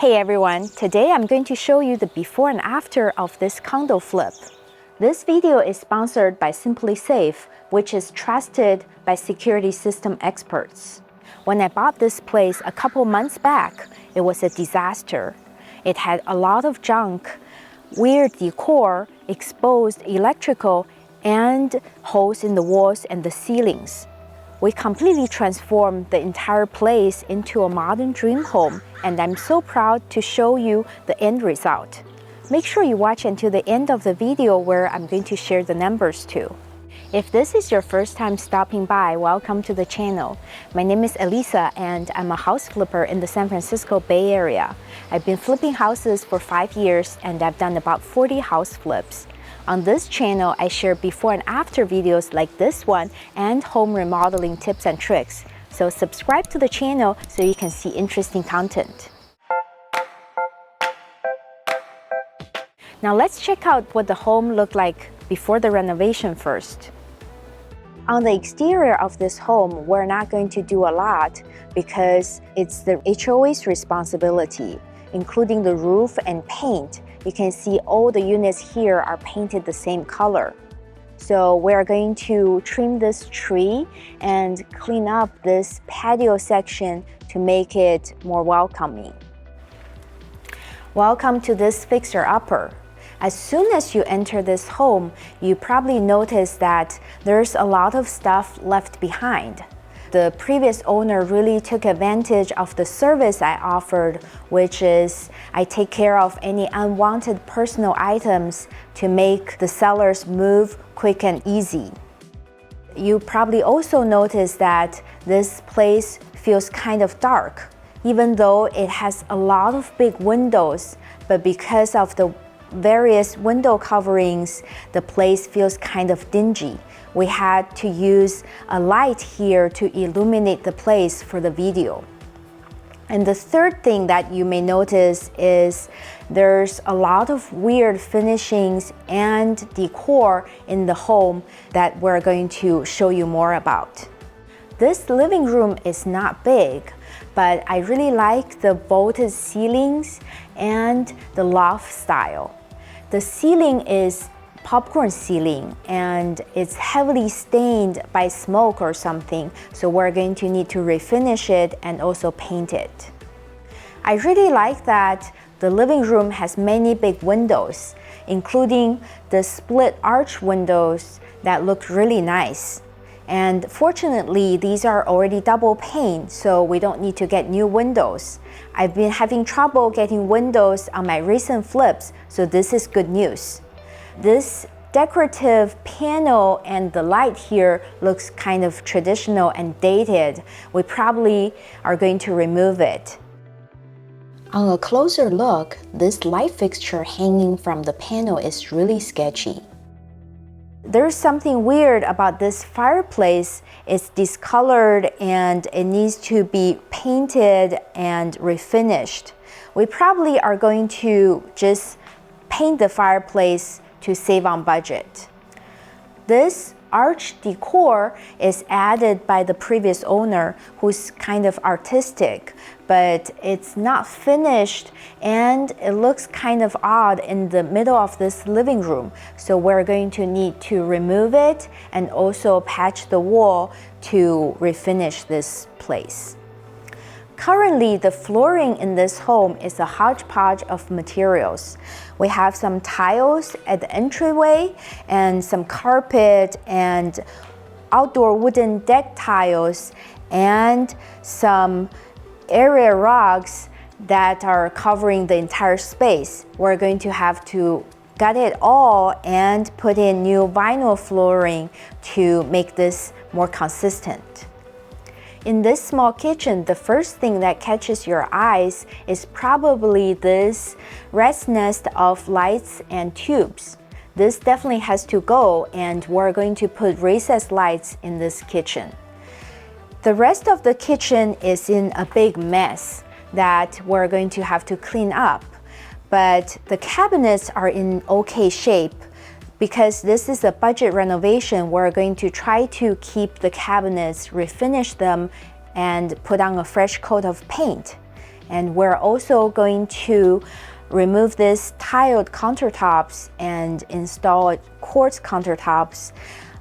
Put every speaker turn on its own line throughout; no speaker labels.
Hey everyone, today I'm going to show you the before and after of this condo flip. This video is sponsored by Simply Safe, which is trusted by security system experts. When I bought this place a couple months back, it was a disaster. It had a lot of junk, weird decor, exposed electrical, and holes in the walls and the ceilings. We completely transformed the entire place into a modern dream home, and I'm so proud to show you the end result. Make sure you watch until the end of the video where I'm going to share the numbers too. If this is your first time stopping by, welcome to the channel. My name is Elisa and I'm a house flipper in the San Francisco Bay Area. I've been flipping houses for 5 years and I've done about 40 house flips. On this channel, I share before and after videos like this one and home remodeling tips and tricks. So subscribe to the channel so you can see interesting content. Now let's check out what the home looked like before the renovation first. On the exterior of this home, we're not going to do a lot because it's the HOA's responsibility, including the roof and paint. You can see all the units here are painted the same color. So we're going to trim this tree and clean up this patio section to make it more welcoming. Welcome to this fixer-upper. As soon as you enter this home, you probably notice that there's a lot of stuff left behind. The previous owner really took advantage of the service I offered, which is I take care of any unwanted personal items to make the sellers move quick and easy. You probably also noticed that this place feels kind of dark, even though it has a lot of big windows, but because of the various window coverings, the place feels kind of dingy. We had to use a light here to illuminate the place for the video. And the third thing that you may notice is there's a lot of weird finishings and decor in the home that we're going to show you more about. This living room is not big, but I really like the vaulted ceilings and the loft style. The ceiling is popcorn ceiling and it's heavily stained by smoke or something, so we're going to need to refinish it and also paint it. I really like that the living room has many big windows, including the split arch windows that look really nice. And fortunately, these are already double pane, so we don't need to get new windows. I've been having trouble getting windows on my recent flips, so this is good news. This decorative panel and the light here looks kind of traditional and dated. We probably are going to remove it. On a closer look, this light fixture hanging from the panel is really sketchy. There's something weird about this fireplace. It's discolored and it needs to be painted and refinished. We probably are going to just paint the fireplace to save on budget. This arch decor is added by the previous owner who's kind of artistic, but it's not finished and it looks kind of odd in the middle of this living room. So we're going to need to remove it and also patch the wall to refinish this place. Currently, the flooring in this home is a hodgepodge of materials. We have some tiles at the entryway and some carpet and outdoor wooden deck tiles and some area rugs that are covering the entire space. We're going to have to gut it all and put in new vinyl flooring to make this more consistent. In this small kitchen, the first thing that catches your eyes is probably this rat's nest of lights and tubes. This definitely has to go, and we're going to put recessed lights in this kitchen. The rest of the kitchen is in a big mess that we're going to have to clean up, but the cabinets are in okay shape. Because this is a budget renovation, we're going to try to keep the cabinets, refinish them, and put on a fresh coat of paint. And we're also going to remove these tiled countertops and install quartz countertops.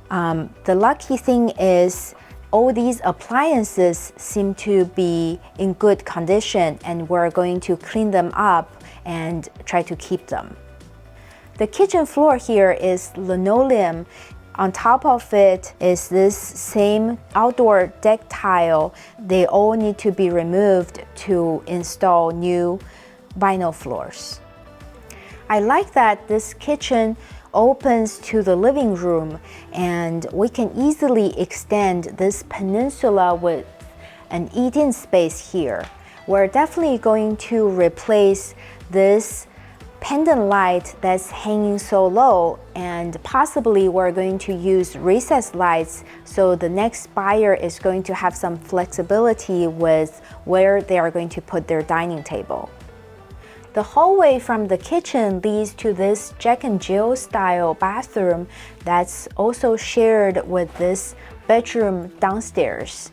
The lucky thing is all these appliances seem to be in good condition, and we're going to clean them up and try to keep them. The kitchen floor here is linoleum. On top of it is this same outdoor deck tile. They all need to be removed to install new vinyl floors. I like that this kitchen opens to the living room, and we can easily extend this peninsula with an eat-in space here. We're definitely going to replace this pendant light that's hanging so low, and possibly we're going to use recessed lights, so the next buyer is going to have some flexibility with where they are going to put their dining table. The hallway from the kitchen leads to this Jack and Jill style bathroom that's also shared with this bedroom downstairs.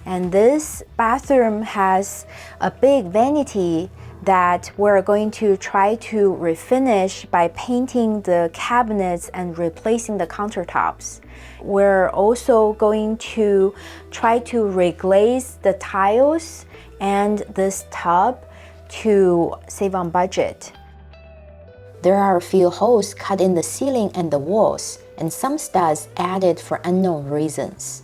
And this bathroom has a big vanity that we're going to try to refinish by painting the cabinets and replacing the countertops. We're also going to try to reglaze the tiles and this tub to save on budget. There are a few holes cut in the ceiling and the walls, and some studs added for unknown reasons.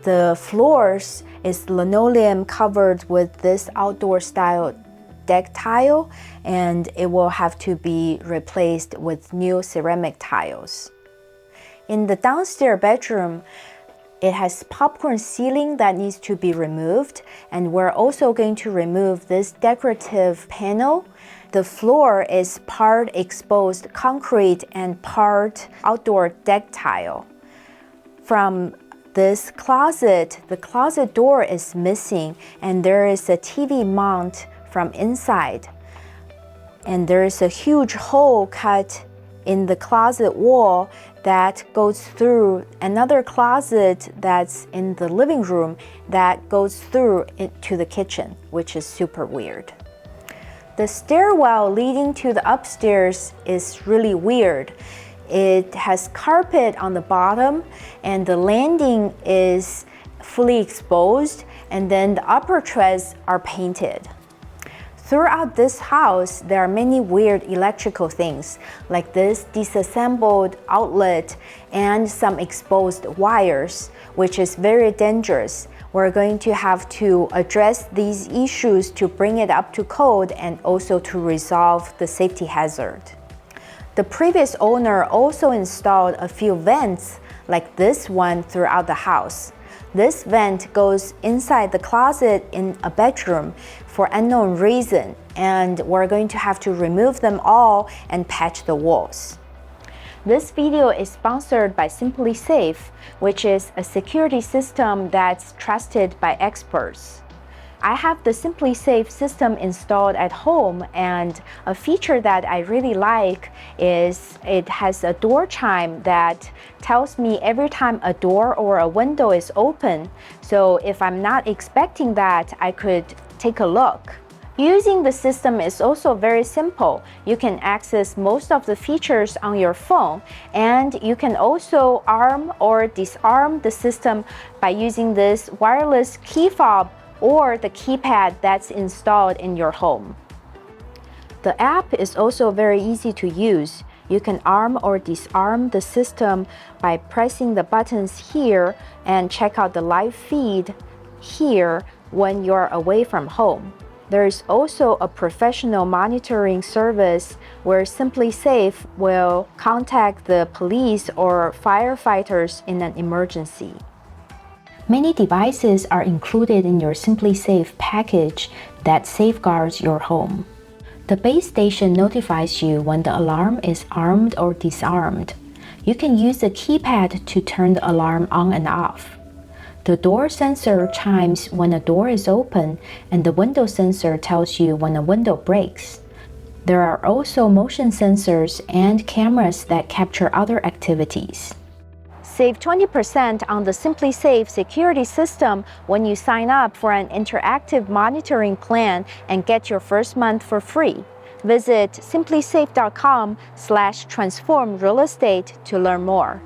The floors is linoleum covered with this outdoor style deck tile, and it will have to be replaced with new ceramic tiles. In the downstairs bedroom, it has popcorn ceiling that needs to be removed, and we're also going to remove this decorative panel. The floor is part exposed concrete and part outdoor deck tile. From this closet, the closet door is missing, and there is a TV mount from inside. And there is a huge hole cut in the closet wall that goes through another closet that's in the living room that goes through into the kitchen, which is super weird. The stairwell leading to the upstairs is really weird. It has carpet on the bottom, and the landing is fully exposed, and then the upper treads are painted. Throughout this house, there are many weird electrical things, like this disassembled outlet and some exposed wires, which is very dangerous. We're going to have to address these issues to bring it up to code and also to resolve the safety hazard. The previous owner also installed a few vents like this one throughout the house. This vent goes inside the closet in a bedroom for unknown reason, and we're going to have to remove them all and patch the walls. This video is sponsored by Simply Safe, which is a security system that's trusted by experts. I have the Simply Safe system installed at home, and a feature that I really like is it has a door chime that tells me every time a door or a window is open. So if I'm not expecting that, I could take a look. Using the system is also very simple. You can access most of the features on your phone, and you can also arm or disarm the system by using this wireless key fob or the keypad that's installed in your home. The app is also very easy to use. You can arm or disarm the system by pressing the buttons here and check out the live feed here when you're away from home. There is also a professional monitoring service where Simply Safe will contact the police or firefighters in an emergency. Many devices are included in your Simply Safe package that safeguards your home. The base station notifies you when the alarm is armed or disarmed. You can use the keypad to turn the alarm on and off. The door sensor chimes when a door is open, and the window sensor tells you when a window breaks. There are also motion sensors and cameras that capture other activities. Save 20% on the SimpliSafe security system when you sign up for an interactive monitoring plan and get your first month for free. Visit simplysafe.com/transformrealestate to learn more.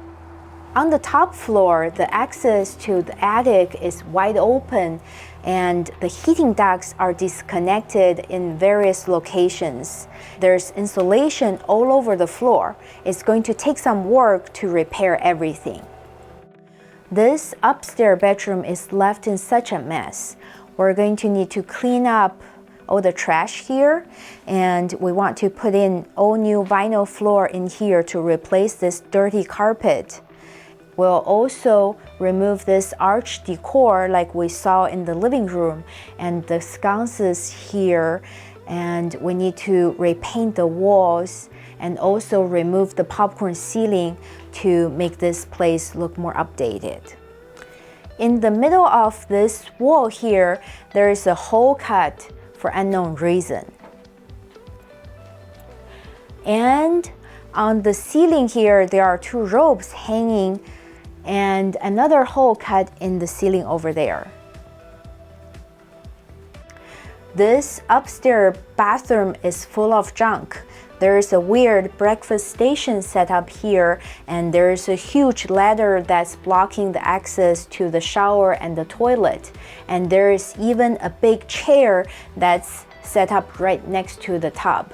On the top floor, the access to the attic is wide open and the heating ducts are disconnected in various locations. There's insulation all over the floor. It's going to take some work to repair everything. This upstairs bedroom is left in such a mess. We're going to need to clean up all the trash here, and we want to put in all new vinyl floor in here to replace this dirty carpet. We'll also remove this arch decor like we saw in the living room and the sconces here, and we need to repaint the walls and also remove the popcorn ceiling to make this place look more updated. In the middle of this wall here, there is a hole cut for unknown reason. And on the ceiling here, there are two ropes hanging and another hole cut in the ceiling over there. This upstairs bathroom is full of junk. There is a weird breakfast station set up here, and there is a huge ladder that's blocking the access to the shower and the toilet. And there is even a big chair that's set up right next to the tub.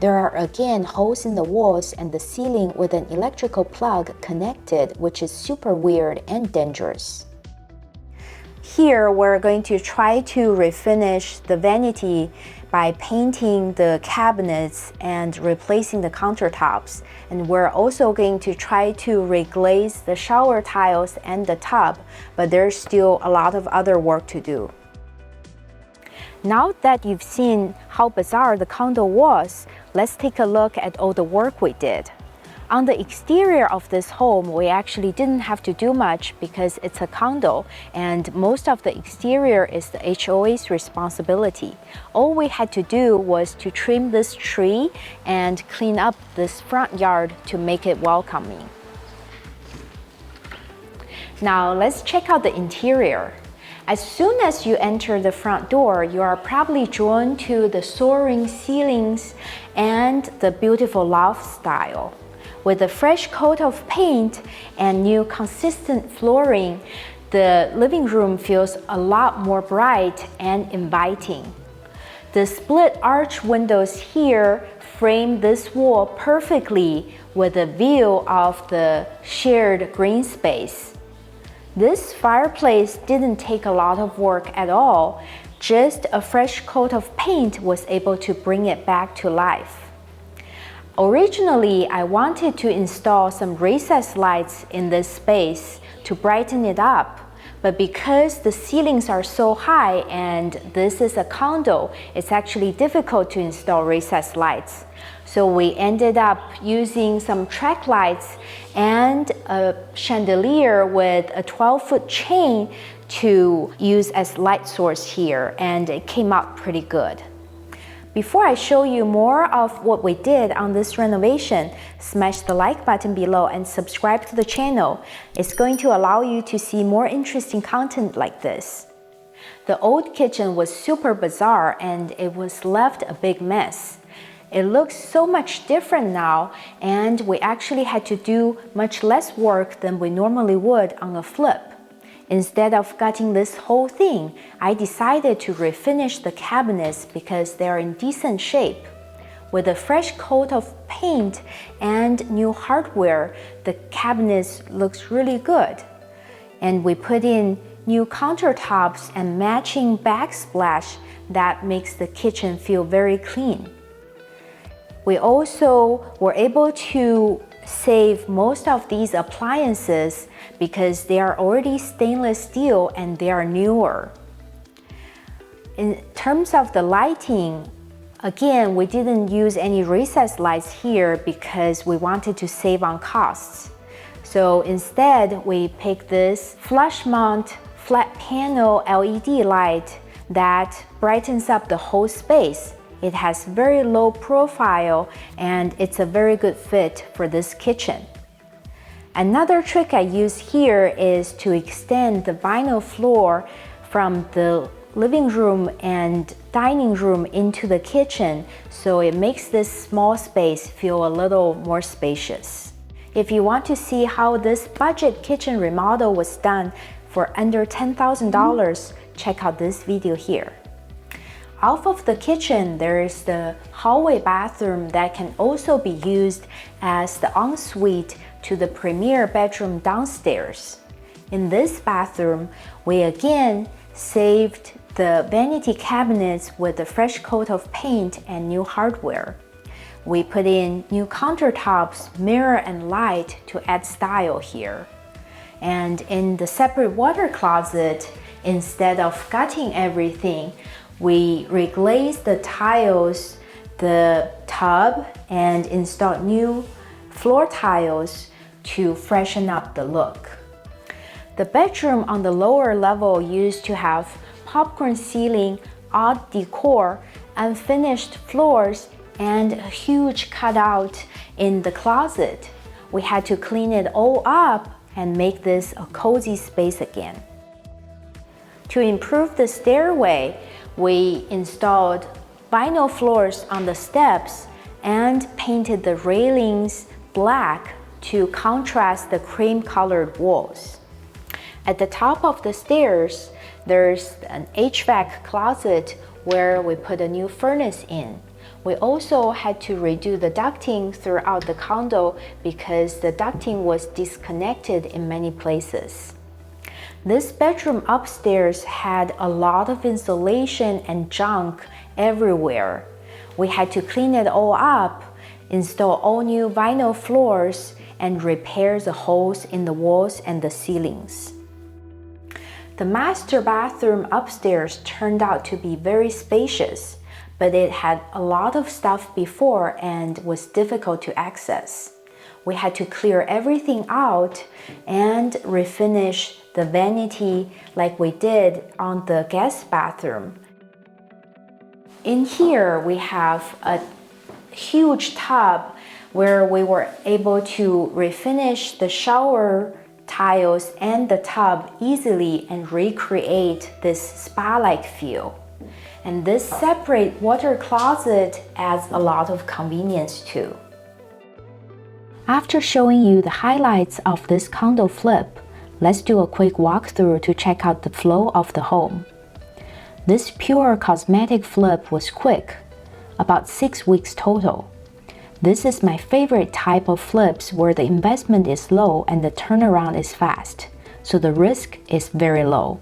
There are again holes in the walls and the ceiling with an electrical plug connected, which is super weird and dangerous. Here we're going to try to refinish the vanity by painting the cabinets and replacing the countertops. And we're also going to try to reglaze the shower tiles and the tub, but there's still a lot of other work to do. Now that you've seen how bizarre the condo was, let's take a look at all the work we did. On the exterior of this home, we actually didn't have to do much because it's a condo and most of the exterior is the HOA's responsibility. All we had to do was to trim this tree and clean up this front yard to make it welcoming. Now let's check out the interior. As soon as you enter the front door, you are probably drawn to the soaring ceilings and the beautiful loft style. With a fresh coat of paint and new consistent flooring, the living room feels a lot more bright and inviting. The split arch windows here frame this wall perfectly with a view of the shared green space. This fireplace didn't take a lot of work at all. Just a fresh coat of paint was able to bring it back to life. Originally, I wanted to install some recessed lights in this space to brighten it up, but because the ceilings are so high and this is a condo, it's actually difficult to install recessed lights. So we ended up using some track lights and a chandelier with a 12-foot chain to use as light source here, and it came out pretty good. Before I show you more of what we did on this renovation, smash the like button below and subscribe to the channel. It's going to allow you to see more interesting content like this. The old kitchen was super bizarre and it was left a big mess. It looks so much different now, and we actually had to do much less work than we normally would on a flip. Instead of gutting this whole thing, I decided to refinish the cabinets because they're in decent shape. With a fresh coat of paint and new hardware, the cabinets looks really good. And we put in new countertops and matching backsplash that makes the kitchen feel very clean. We also were able to save most of these appliances because they are already stainless steel and they are newer. In terms of the lighting, again, we didn't use any recessed lights here because we wanted to save on costs. So instead, we picked this flush mount flat panel LED light that brightens up the whole space. It has very low profile and it's a very good fit for this kitchen. Another trick I use here is to extend the vinyl floor from the living room and dining room into the kitchen, so it makes this small space feel a little more spacious. If you want to see how this budget kitchen remodel was done for under $10,000, check out this video here. Off of the kitchen, there is the hallway bathroom that can also be used as the ensuite to the premier bedroom downstairs. In this bathroom, we again saved the vanity cabinets with a fresh coat of paint and new hardware. We put in new countertops, mirror and light to add style here. And in the separate water closet, instead of gutting everything, we reglazed the tiles, the tub, and installed new floor tiles to freshen up the look. The bedroom on the lower level used to have popcorn ceiling, odd decor, unfinished floors, and a huge cutout in the closet. We had to clean it all up and make this a cozy space again. To improve the stairway, we installed vinyl floors on the steps and painted the railings black to contrast the cream-colored walls. At the top of the stairs, there's an HVAC closet where we put a new furnace in. We also had to redo the ducting throughout the condo because the ducting was disconnected in many places. This bedroom upstairs had a lot of insulation and junk everywhere. We had to clean it all up, install all new vinyl floors, and repair the holes in the walls and the ceilings. The master bathroom upstairs turned out to be very spacious, but it had a lot of stuff before and was difficult to access. We had to clear everything out and refinish the vanity like we did on the guest bathroom. In here, we have a huge tub where we were able to refinish the shower tiles and the tub easily and recreate this spa-like feel. And this separate water closet adds a lot of convenience too. After showing you the highlights of this condo flip, let's do a quick walkthrough to check out the flow of the home. This pure cosmetic flip was quick, about 6 weeks total. This is my favorite type of flips where the investment is low and the turnaround is fast, so the risk is very low.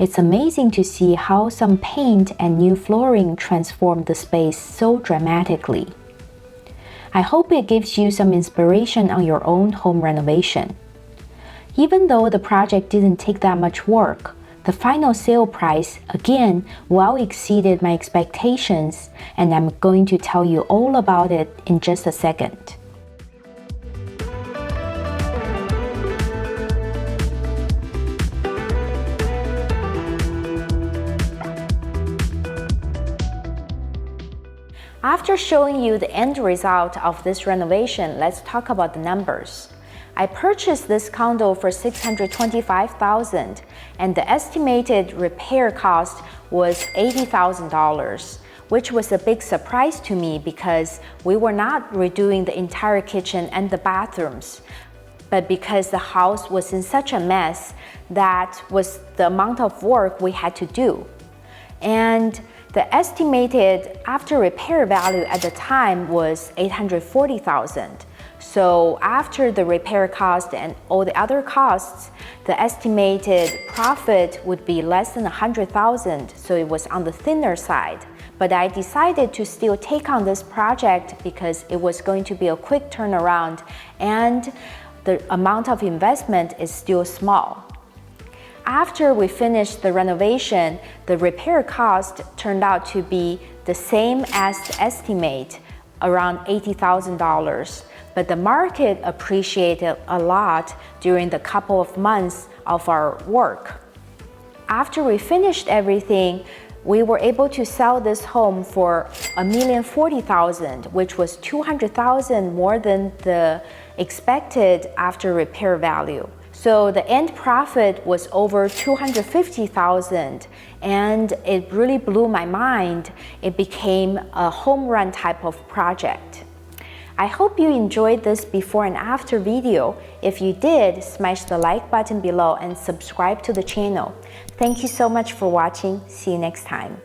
It's amazing to see how some paint and new flooring transform the space so dramatically. I hope it gives you some inspiration on your own home renovation. Even though the project didn't take that much work, the final sale price again well exceeded my expectations, and I'm going to tell you all about it in just a second. After showing you the end result of this renovation, let's talk about the numbers. I purchased this condo for $625,000 and the estimated repair cost was $80,000, which was a big surprise to me because we were not redoing the entire kitchen and the bathrooms. But because the house was in such a mess, that was the amount of work we had to do. And the estimated after repair value at the time was $840,000. So after the repair cost and all the other costs, the estimated profit would be less than $100,000, so it was on the thinner side. But I decided to still take on this project because it was going to be a quick turnaround and the amount of investment is still small. After we finished the renovation, the repair cost turned out to be the same as the estimate, around $80,000. But the market appreciated a lot during the couple of months of our work. After we finished everything, We were able to sell this home for $1,040,000, which was $200,000 more than the expected after repair value. So the end profit was over $250,000, and it really blew my mind. It became a home run type of project. I hope you enjoyed this before and after video. If you did, smash the like button below and subscribe to the channel. Thank you so much for watching. See you next time.